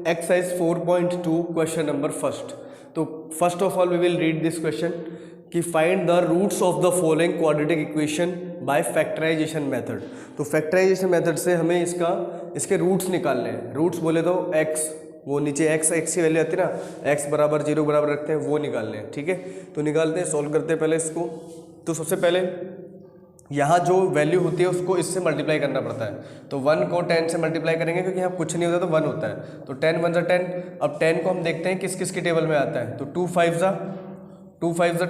Exercise 4.2 question number first. तो first of all we will read this question कि find the roots of the following quadratic equation by factorization method. तो factorization method से हमें इसके roots निकालने हैं. Roots बोले तो x, वो नीचे x की वैल्यू आती है ना, x बराबर 0 बराबर रखते हैं, वो निकालने हैं. ठीक है, तो निकालते हैं, सॉल्व करते हैं पहले इसको. तो सबसे पहले यहाँ जो वैल्यू होती है उसको इससे मल्टीप्लाई करना पड़ता है. तो 1 को 10 से मल्टीप्लाई करेंगे क्योंकि यहाँ कुछ नहीं होता तो 1 होता है. तो 10 1 ज़ा 10. अब 10 को हम देखते हैं किस किस की टेबल में आता है. तो 2 5 ज़ा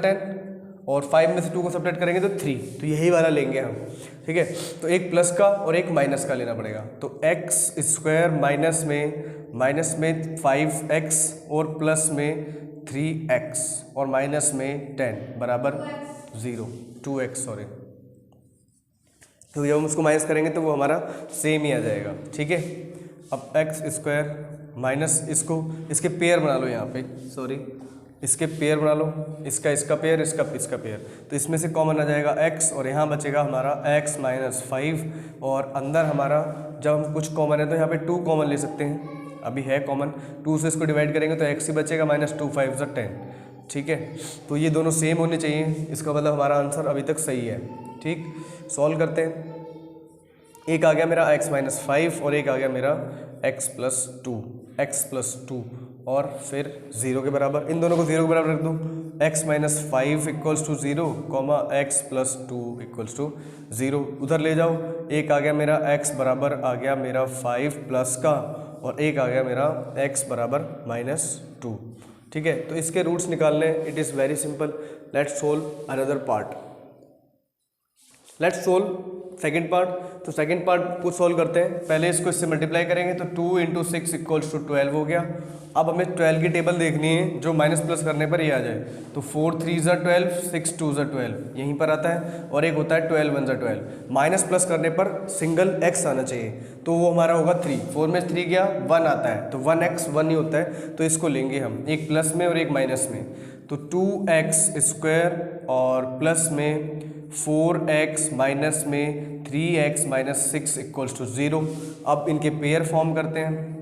10 और 5 में से 2 को सब्ट्रैक्ट करेंगे तो 3. तो यही वाला लेंगे हम. ठीक है, तो एक प्लस का और एक माइनस का लेना पड़ेगा. तो एक्स स्क्वायर माइनस में 5x और प्लस में 3x और माइनस में 10 बराबर 0. 2x sorry. तो जब हम उसको माइनस करेंगे तो वो हमारा सेम ही आ जाएगा. ठीक है, अब एक्स स्क्वायर माइनस इसके पेयर बना लो. यहाँ पे सॉरी, इसके पेयर बना लो. इसका पेयर, इसका पेयर. तो इसमें से कॉमन आ जाएगा x और यहाँ बचेगा हमारा x माइनस 5. और अंदर हमारा जब हम कुछ कॉमन है तो यहाँ पे 2 कॉमन ले सकते हैं. अभी है कॉमन, 2 से इसको डिवाइड करेंगे तो x ही बचेगा माइनस 2 5 ज़ा 10. ठीक है, तो ये दोनों सेम होने चाहिए. इसका मतलब हमारा आंसर अभी तक सही है. ठीक, सॉल्व करते हैं. एक आ गया मेरा x माइनस 5 और एक आ गया मेरा x प्लस 2 और फिर 0 के बराबर. इन दोनों को 0 के बराबर रख दूँ. x minus 5 equals to 0 comma x plus 2 equals to 0. उधर ले जाओ. एक आ गया मेरा x बराबर आ गया मेरा 5 प्लस का और एक आ गया मेरा x बराबर माइनस 2. ठीक है, तो इसके रूट्स निकालने. It is very simple. Let's solve another part. Let's solve second part. तो सेकेंड पार्ट को सोल्व करते हैं. पहले इसको इससे मल्टीप्लाई करेंगे तो 2 इंटू 6 इक्वल्स टू 12 हो गया. अब हमें 12 की टेबल देखनी है जो माइनस प्लस करने पर ये आ जाए. तो 4 3 ज़ा 12, 6 2 ज़ा 12 यहीं पर आता है. और एक होता है 12 1 ज़ा 12. माइनस प्लस करने पर सिंगल x आना चाहिए, तो वो हमारा होगा 3. 4 में 3 गया, 1 आता है. तो 1x 1 ही होता है. तो इसको लेंगे हम, एक प्लस में और एक माइनस में. तो 2x स्क्वायर और प्लस में 4x माइनस में 3x माइनस 6 इक्वल्स टू 0. अब इनके पेयर फॉर्म करते हैं.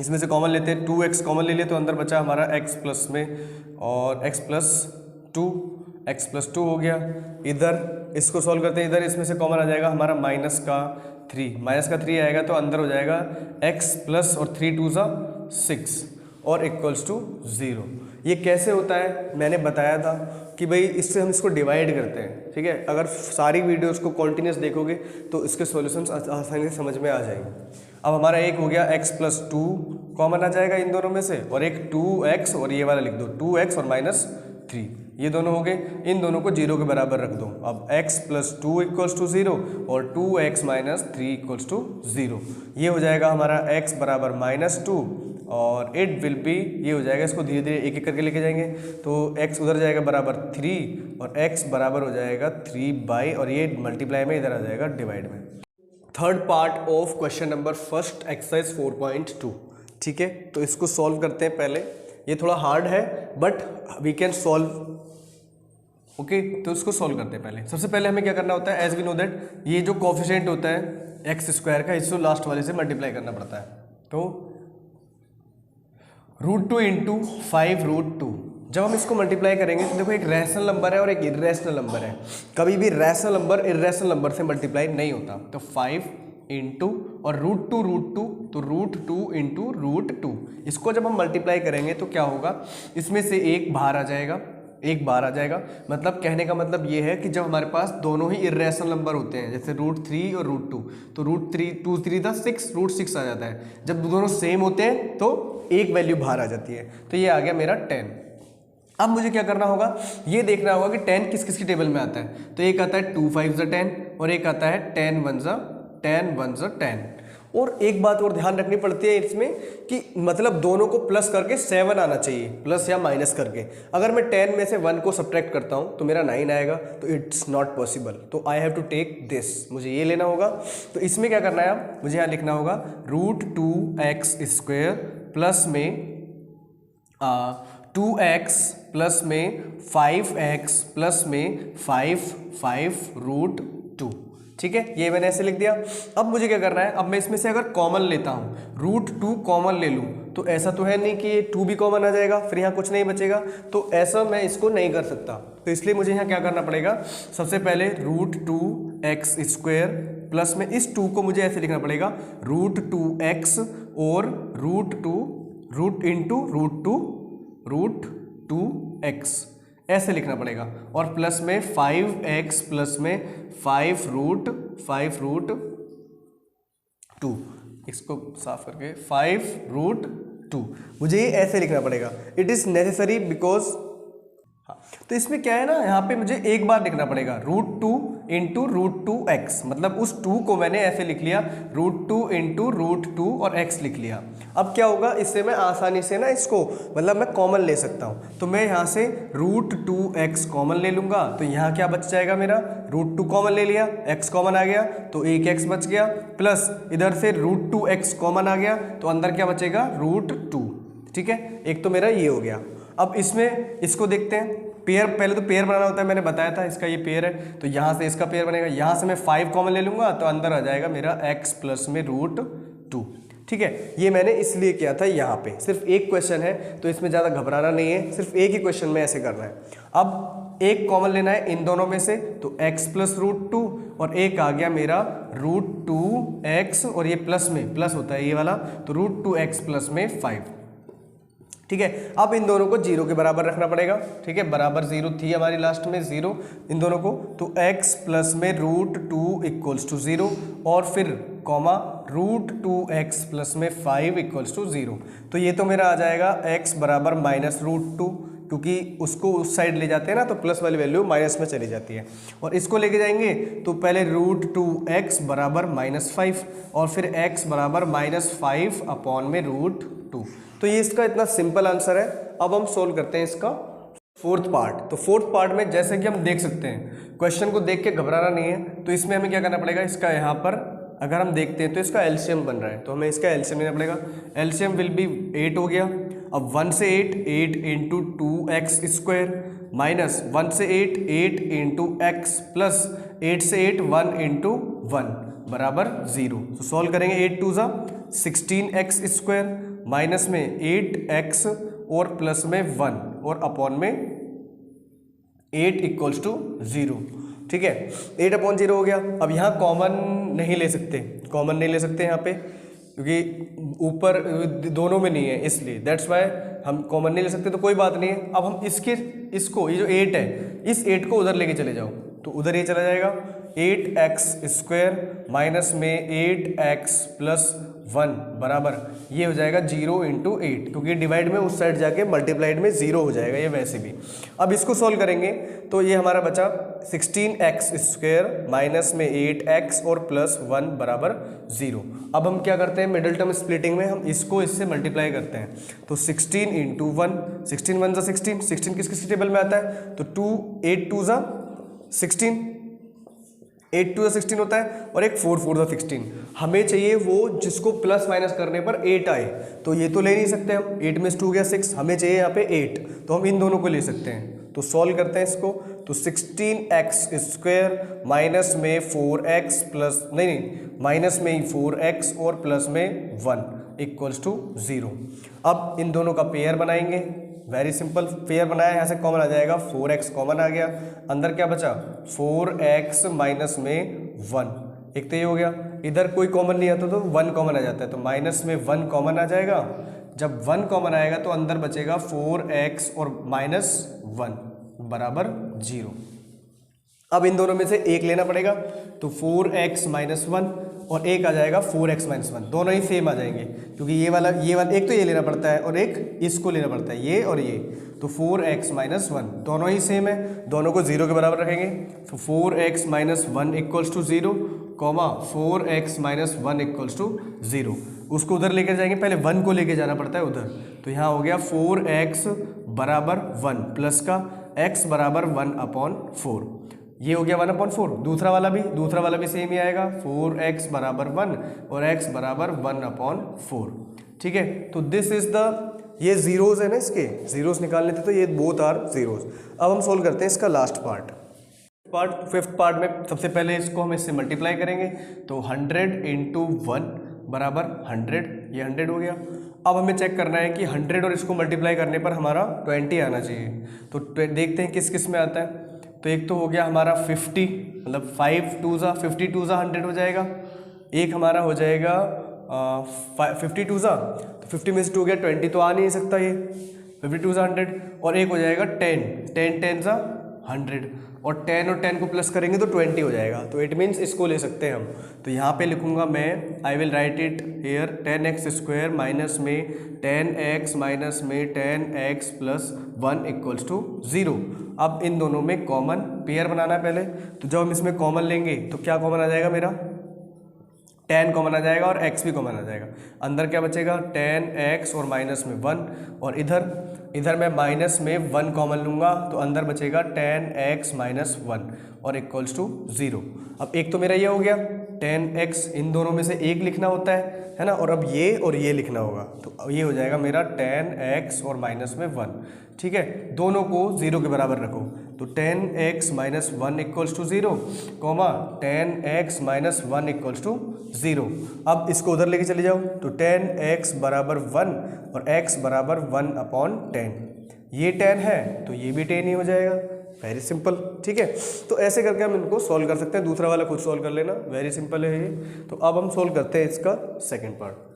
इसमें से कॉमन लेते हैं. 2x कॉमन ले लिए तो अंदर बचा हमारा x प्लस में और x प्लस 2 हो गया. इधर इसको सॉल्व करते हैं. इधर इसमें से कॉमन आ जाएगा हमारा माइनस का 3 आएगा तो अंदर हो जाएगा x प्लस और 3 2 ज़ा 6 और इक्वल्स टू 0. ये कैसे होता है मैंने बताया था कि भाई इससे हम इसको डिवाइड करते हैं. ठीक है, अगर सारी वीडियोस को कॉन्टिन्यूस देखोगे तो इसके सॉल्यूशंस आसानी से समझ में आ जाएंगे. अब हमारा एक हो गया x प्लस 2 कॉमन आ जाएगा इन दोनों में से, और एक 2x और ये वाला लिख दो 2x और माइनस 3. ये दोनों हो गए. इन दोनों को 0 के बराबर रख दो. अब x प्लस 2 इक्वल्स टू 0 और 2x माइनस 3 इक्वल्स टू 0. ये हो जाएगा हमारा x बराबर माइनस 2 और इट विल बी, ये हो जाएगा. इसको धीरे धीरे एक एक करके लेके जाएंगे. तो x उधर जाएगा बराबर 3 और x बराबर हो जाएगा 3 और ये मल्टीप्लाई में इधर आ जाएगा डिवाइड में. Third part of question number first exercise 4.2. ठीक है, तो इसको सॉल्व करते हैं पहले. ये थोड़ा हार्ड है but we can solve. Okay, तो इसको सॉल्व करते हैं. पहले सबसे पहले हमें क्या करना होता है, एज वी नो दैट ये जो कोफिशिएंट होता है एक्स स्क्वायर का, इसको लास्ट वाले से मल्टीप्लाई करना पड़ता है. तो √2 इंटू 5√2. जब हम इसको मल्टीप्लाई करेंगे तो देखो एक रैशनल नंबर है और एक इर्रेशनल नंबर है. कभी भी रैशनल नंबर इर्रेशनल नंबर से मल्टीप्लाई नहीं होता. तो 5 इंटू और √2 तो √2 इंटू √2. इसको जब हम मल्टीप्लाई करेंगे तो क्या होगा, इसमें से एक बाहर आ जाएगा. मतलब कहने का मतलब ये है कि जब हमारे पास दोनों ही इर्रेशनल नंबर होते हैं, जैसे √3 और √2, तो √2 3 था 6, √6 आ जाता है. जब दोनों सेम होते हैं तो एक वैल्यू बाहर आ जाती है. तो ये आ गया मेरा 10. अब मुझे क्या करना होगा, ये देखना होगा कि 10 किस किस की टेबल में आता है. तो एक आता है 2 5 ज़ा 10 और एक आता है 10 1 ज़ा 10. और एक बात और ध्यान रखनी पड़ती है इसमें कि मतलब दोनों को प्लस करके 7 आना चाहिए, प्लस या माइनस करके. अगर मैं 10 में से 1 को सब्ट्रैक्ट करता हूँ तो मेरा 9 आएगा. तो इट्स नॉट पॉसिबल. तो I have to take this, मुझे ये लेना होगा. तो इसमें क्या करना है, मुझे यहाँ लिखना होगा √2x स्क्वायर प्लस में 2x प्लस में 5x प्लस में 5 √2. ठीक है, ये मैंने ऐसे लिख दिया। अब मुझे क्या करना है, अब मैं इसमें से अगर कॉमन लेता हूँ, √2 कॉमन ले लूँ, तो ऐसा तो है नहीं कि ये 2 भी कॉमन आ जाएगा, फिर यहाँ कुछ नहीं बचेगा, तो ऐसा मैं इसको नहीं कर सकता। तो इसलिए मुझे यहाँ क्या करना पड़ेगा, सबसे पहले √2x² प्लस में इस 2 को मुझे ऐसे लिखना पड़ेगा √2x और √2x ऐसे लिखना पड़ेगा, और प्लस में 5x प्लस में 5√2, इसको साफ करके 5√2 मुझे ये ऐसे लिखना पड़ेगा। इट इज़ नेसेसरी बिकॉज, हाँ, तो इसमें क्या है ना, यहाँ पे मुझे एक बार लिखना पड़ेगा √2 इंटू √2x, मतलब उस 2 को मैंने ऐसे लिख लिया √2 इंटू √2 और x लिख लिया। अब क्या होगा, इससे मैं आसानी से ना इसको मतलब मैं कॉमन ले सकता हूँ। तो मैं यहाँ से √2x कॉमन ले लूँगा, तो यहाँ क्या बच जाएगा मेरा, √2 कॉमन ले लिया, x कॉमन आ गया तो एक x बच गया, प्लस इधर से √2x कॉमन आ गया तो अंदर क्या बचेगा, √2। ठीक है, एक तो मेरा ये हो गया। अब इसमें इसको देखते हैं, पेयर, पहले तो पेयर बनाना होता है, मैंने बताया था, इसका ये पेयर है, तो यहाँ से इसका पेयर बनेगा, यहाँ से मैं 5 कॉमन ले लूँगा तो अंदर आ जाएगा मेरा x प्लस में √2। ठीक है, ये मैंने इसलिए किया था। यहाँ पे सिर्फ एक क्वेश्चन है तो इसमें ज़्यादा घबराना नहीं है, सिर्फ एक ही क्वेश्चन में ऐसे करना है। अब एक कॉमन लेना है इन दोनों में से, तो x प्लस √2 और एक आ गया मेरा √2x, और ये प्लस में प्लस होता है ये वाला, तो √2x प्लस में 5। ठीक है, अब इन दोनों को 0 के बराबर रखना पड़ेगा। ठीक है, बराबर 0 थी हमारी लास्ट में, 0 इन दोनों को, तो x प्लस में √2 इक्वल्स टू 0, और फिर कॉमा √2x प्लस में 5 इक्वल्स टू 0। तो ये तो मेरा आ जाएगा x बराबर -√2, क्योंकि उसको उस साइड ले जाते हैं ना तो प्लस वाली वैल्यू माइनस में चली जाती है, और इसको लेके जाएंगे तो पहले √2x बराबर -5 और फिर x बराबर -5 अपॉन में √2। तो ये इसका इतना सिंपल आंसर है। अब हम सोल्व करते हैं इसका फोर्थ पार्ट। तो फोर्थ पार्ट में जैसे कि हम देख सकते हैं, क्वेश्चन को देख के घबराना नहीं है, तो इसमें हमें क्या करना पड़ेगा, इसका यहाँ पर अगर हम देखते हैं तो इसका एलसीएम बन रहा है, तो हमें इसका एलसीएम लेना पड़ेगा। एलसीएम विल बी 8 हो गया। अब 1 से 8 इंटू 2x² माइनस 1 से 8 इंटू x प्लस 8 से 8 1 इंटू 1 बराबर 0। तो सॉल्व करेंगे, 8 2 ज़ा 16x² माइनस में 8x और प्लस में 1 और अपॉन में 8 इक्वल्स टू 0। ठीक है, 8 अपॉन 0 हो गया। अब यहाँ कॉमन नहीं ले सकते, कॉमन नहीं ले सकते यहाँ पे, क्योंकि ऊपर दोनों में नहीं है, इसलिए दैट्स वाई हम कॉमन नहीं ले सकते, तो कोई बात नहीं है। अब हम इसको ये जो 8 है, इस 8 को उधर लेके चले जाओ, तो उधर ये चला जाएगा 8x² माइनस में 8x प्लस 1 बराबर ये हो जाएगा 0 इंटू 8, क्योंकि डिवाइड में उस साइड जाके मल्टीप्लाइड में 0 हो जाएगा ये वैसे भी। अब इसको सॉल्व करेंगे तो ये हमारा बचा 16x² माइनस में 8x और प्लस 1 बराबर 0। अब हम क्या करते हैं, मिडिल टर्म स्प्लिटिंग में हम इसको इससे मल्टीप्लाई करते हैं, तो 16 इंटू 1, 16 1 ज़ा 16, 16 किस टेबल में आता है, तो 8 2 ज़ा 16, 8 2 ज़ा 16 होता है, और एक 4 4 ज़ा 16। हमें चाहिए वो जिसको प्लस माइनस करने पर 8 आए, तो ये तो ले नहीं सकते हम, 8 में 2 गया 6, हमें चाहिए यहाँ पे 8, तो हम इन दोनों को ले सकते हैं। तो सॉल्व करते हैं इसको, तो 16x² माइनस में 4x प्लस नहीं माइनस में 4x और प्लस में 1 इक्वल्स टू 0। अब इन दोनों का पेयर बनाएंगे, वेरी सिंपल, पेयर बनाया, यहाँ से कॉमन आ जाएगा, 4x कॉमन आ गया, अंदर क्या बचा 4x माइनस में 1, एक तो ये हो गया। इधर कोई कॉमन नहीं आता तो 1 कॉमन आ जाता है, तो माइनस में 1 कॉमन आ जाएगा। जब 1 कॉमन आएगा तो अंदर बचेगा 4x और माइनस 1 बराबर 0। अब इन दोनों में से एक लेना पड़ेगा, तो 4x माइनस 1 और एक आ जाएगा 4x माइनस 1, दोनों ही सेम आ जाएंगे, क्योंकि ये वाला एक तो ये लेना पड़ता है और एक इसको लेना पड़ता है, ये और ये, तो 4x माइनस 1 दोनों ही सेम है, दोनों को 0 के बराबर रखेंगे। तो 4x minus 1 equals to 0, comma 4x minus 1 equals to 0, उसको उधर लेकर जाएंगे, पहले 1 को लेके जाना पड़ता है उधर, तो यहाँ हो गया 4x बराबर 1 प्लस का x बराबर 1 अपॉन 4, ये हो गया 1 अपॉन 4। दूसरा वाला भी सेम ही आएगा, 4x बराबर 1 और x बराबर 1 अपॉन 4। ठीक है, तो दिस इज द, ये जीरोस है ना, इसके जीरोस निकालने थे, तो ये बोथ आर जीरोस। अब हम सोल्व करते हैं इसका लास्ट फिफ्थ पार्ट में सबसे पहले इसको हम इससे मल्टीप्लाई करेंगे, तो 100 इंटू 1 बराबर 100, ये 100 हो गया। अब हमें चेक करना है कि 100 और इसको मल्टीप्लाई करने पर हमारा 20 आना चाहिए। तो देखते हैं किस किस में आता है। तो एक तो हो गया हमारा 50, मतलब 5 2 ज़ा 50 2 ज़ा 100 हो जाएगा। एक हमारा हो जाएगा 50 2 ज़ा, तो 50 में से 2 गया, 20 तो आ नहीं सकता ये, 50 2 ज़ा 100। और एक हो जाएगा 10 10 10 ज़ा 100, और 10 और 10 को प्लस करेंगे तो 20 हो जाएगा। तो इट मीन्स इसको ले सकते हैं हम। तो यहाँ पे लिखूंगा मैं, I will write it here 10x square minus में 10x माइनस में 10x प्लस 1 इक्वल्स टू 0। अब इन दोनों में कॉमन पेयर बनाना है पहले। तो जब हम इसमें कॉमन लेंगे तो क्या कॉमन आ जाएगा मेरा, 10 कॉमन आ जाएगा और x भी कॉमन आ जाएगा। अंदर क्या बचेगा, 10x और माइनस में 1, और इधर मैं माइनस में 1 कॉमन लूँगा, तो अंदर बचेगा 10x माइनस 1 और इक्वल्स टू 0। अब एक तो मेरा ये हो गया 10x, इन दोनों में से एक लिखना होता है ना, और अब ये और ये लिखना होगा। तो ये हो जाएगा मेरा 10x और माइनस में 1, ठीक है। दोनों को 0 के बराबर रखो, तो 10x minus 1 equals to 0, comma 10x minus 1 equals to 0। अब इसको उधर लेके चले जाओ, तो 10x बराबर 1 और x बराबर 1/10। ये 10 है तो ये भी 10 ही हो जाएगा। वेरी सिंपल, ठीक है। तो ऐसे करके हम इनको सॉल्व कर सकते हैं। दूसरा वाला खुद सॉल्व कर लेना, वेरी सिंपल है ये। तो अब हम सॉल्व करते हैं इसका सेकेंड पार्ट।